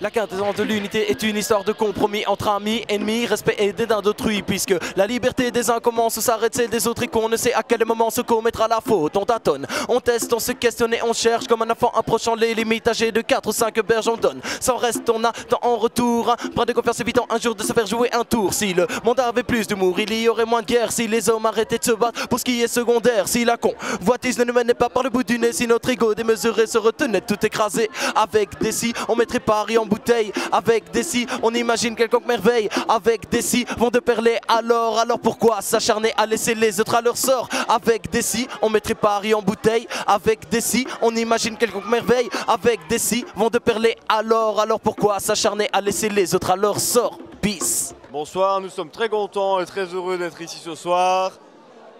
La quintessence de l'unité est une histoire de compromis entre amis, ennemis, respect et dédain d'autrui. Puisque la liberté des uns commence ou s'arrête celle des autres et qu'on ne sait à quel moment se commettra la faute. On tâtonne, on teste, on se questionne et on cherche comme un enfant approchant les limites. Âgé de 4 ou 5 berges on donne. Sans reste on attend en retour un bras de confiance évitant un jour de se faire jouer un tour. Si le monde avait plus d'humour, il y aurait moins de guerre. Si les hommes arrêtaient de se battre pour ce qui est secondaire. Si la convoitise ne nous menait pas par le bout du nez. Si notre ego démesuré se retenait tout écrasé. Avec des si, on mettrait Paris en bouteille. Avec des si, on imagine quelconque merveille. Avec des si, vont de perler alors pourquoi s'acharner à laisser les autres à leur sort? Avec des si, on mettrait Paris en bouteille. Avec des si, on imagine quelconque merveille. Avec des si, vont de perler alors pourquoi s'acharner à laisser les autres à leur sort? Peace. Bonsoir, nous sommes très contents et très heureux d'être ici ce soir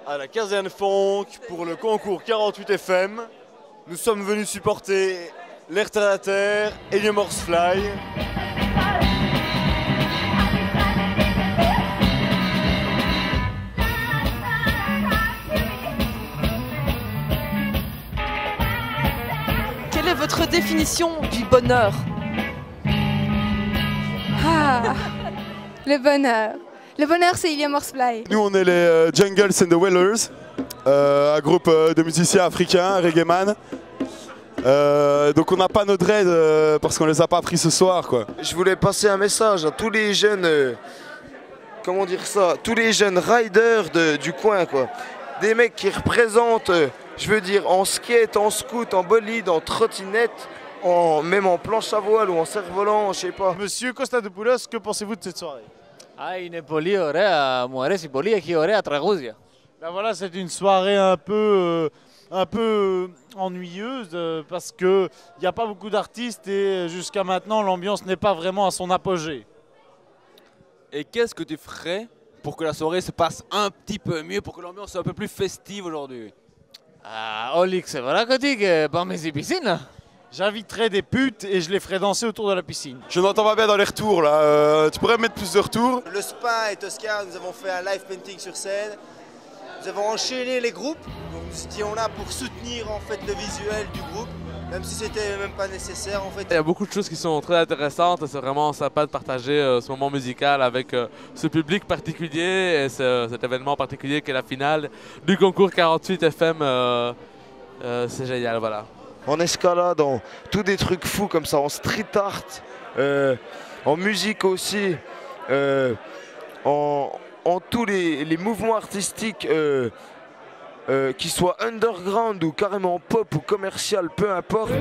à la caserne Fonck pour le concours 48 FM. Nous sommes venus supporter l'Air Terre et le Morsefly. Quelle est votre définition du bonheur? Ah, le bonheur. Le bonheur, c'est Iliam Morsefly. Nous, on est les Jungles and the Whalers, un groupe de musiciens africains, reggae-man. Donc on n'a pas notre aide parce qu'on les a pas appris ce soir, quoi. Je voulais passer un message à tous les jeunes, comment dire ça, tous les jeunes riders du coin, quoi. Des mecs qui représentent, je veux dire, en skate, en scoot, en bolide, en trottinette, même en planche à voile ou en cerf-volant, je sais pas. Monsieur Kostadopoulos, que pensez-vous de cette soirée? Είναι πολύ ωραία, μου αρέσει πολύ, έχει ωραία τραγούδια. Ben voilà, c'est une soirée un peu ennuyeuse parce qu'il n'y a pas beaucoup d'artistes et jusqu'à maintenant l'ambiance n'est pas vraiment à son apogée. Et qu'est-ce que tu ferais pour que la soirée se passe un petit peu mieux, pour que l'ambiance soit un peu plus festive aujourd'hui? Όλοι ξεβράκωτοι και πάμε στη πισίνα. J'inviterai des putes et je les ferai danser autour de la piscine. Je n'entends pas bien dans les retours là. Tu pourrais mettre plus de retours? Le Spin et Tosca, nous avons fait un live painting sur scène. Nous avons enchaîné les groupes. Donc nous étions là pour soutenir en fait le visuel du groupe, même si c'était même pas nécessaire en fait. Il y a beaucoup de choses qui sont très intéressantes. C'est vraiment sympa de partager ce moment musical avec ce public particulier et cet événement particulier qui est la finale du concours 48 FM. C'est génial, voilà. En escalade, en tous des trucs fous comme ça, en street art, en musique aussi, en tous les mouvements artistiques, qui soient underground ou carrément pop ou commercial, peu importe.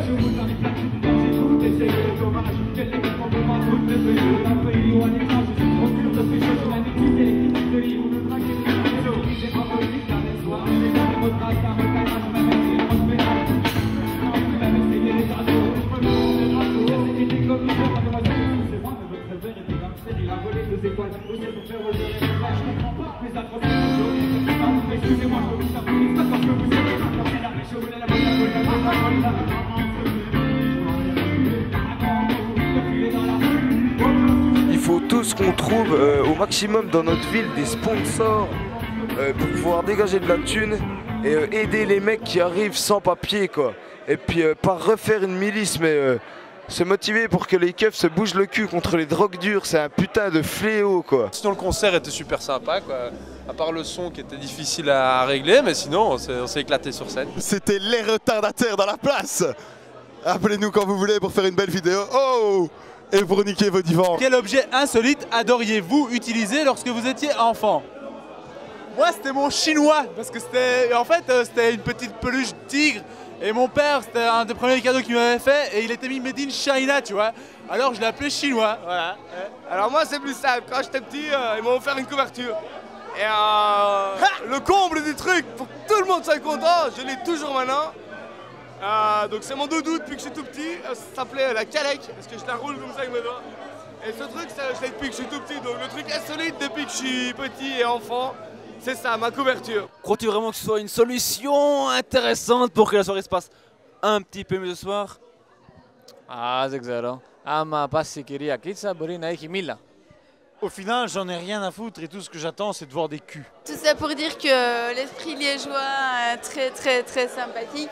Il faut tous qu'on trouve au maximum dans notre ville des sponsors pour pouvoir dégager de la thune et aider les mecs qui arrivent sans papier, quoi. Et puis pas refaire une milice mais se motiver pour que les keufs se bougent le cul contre les drogues dures, c'est un putain de fléau, quoi. Sinon le concert était super sympa, quoi. À part le son qui était difficile à régler, mais sinon on s'est éclaté sur scène. C'était les retardataires dans la place. Appelez-nous quand vous voulez pour faire une belle vidéo. Oh! Et pour niquer vos divans. Quel objet insolite adoriez-vous utiliser lorsque vous étiez enfant? Moi c'était mon chinois, parce que c'était une petite peluche tigre. Et mon père, c'était un des premiers cadeaux qu'il m'avait fait et il était mis Made in China, tu vois. Alors je l'ai appelé chinois, voilà. Alors moi c'est plus simple, quand j'étais petit, ils m'ont offert une couverture. Et le comble du truc, pour que tout le monde soit content, je l'ai toujours maintenant. Donc c'est mon doudou depuis que je suis tout petit, ça s'appelait la Calec, parce que je la roule comme ça avec mes doigts. Et ce truc, je l'ai depuis que je suis tout petit, donc le truc insolite depuis que je suis petit et enfant, c'est ça, ma couverture. Crois-tu vraiment que ce soit une solution intéressante pour que la soirée se passe un petit peu mieux ce soir? Δεν ξέρω. Άμα πας η κυρία Κίτσα μπορεί να έχει μήλα. Au final, j'en ai rien à foutre et tout ce que j'attends, c'est de voir des culs. Tout ça pour dire que l'esprit liégeois est très sympathique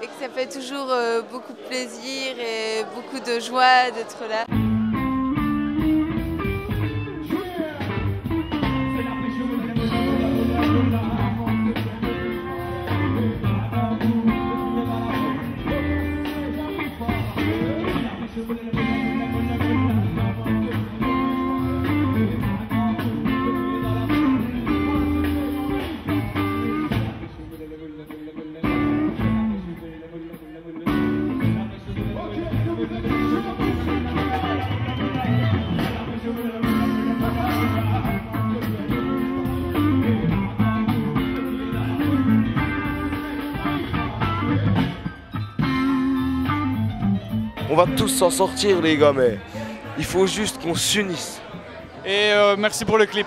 et que ça fait toujours beaucoup de plaisir et beaucoup de joie d'être là. On va tous s'en sortir les gars, mais il faut juste qu'on s'unisse. Et merci pour le clip.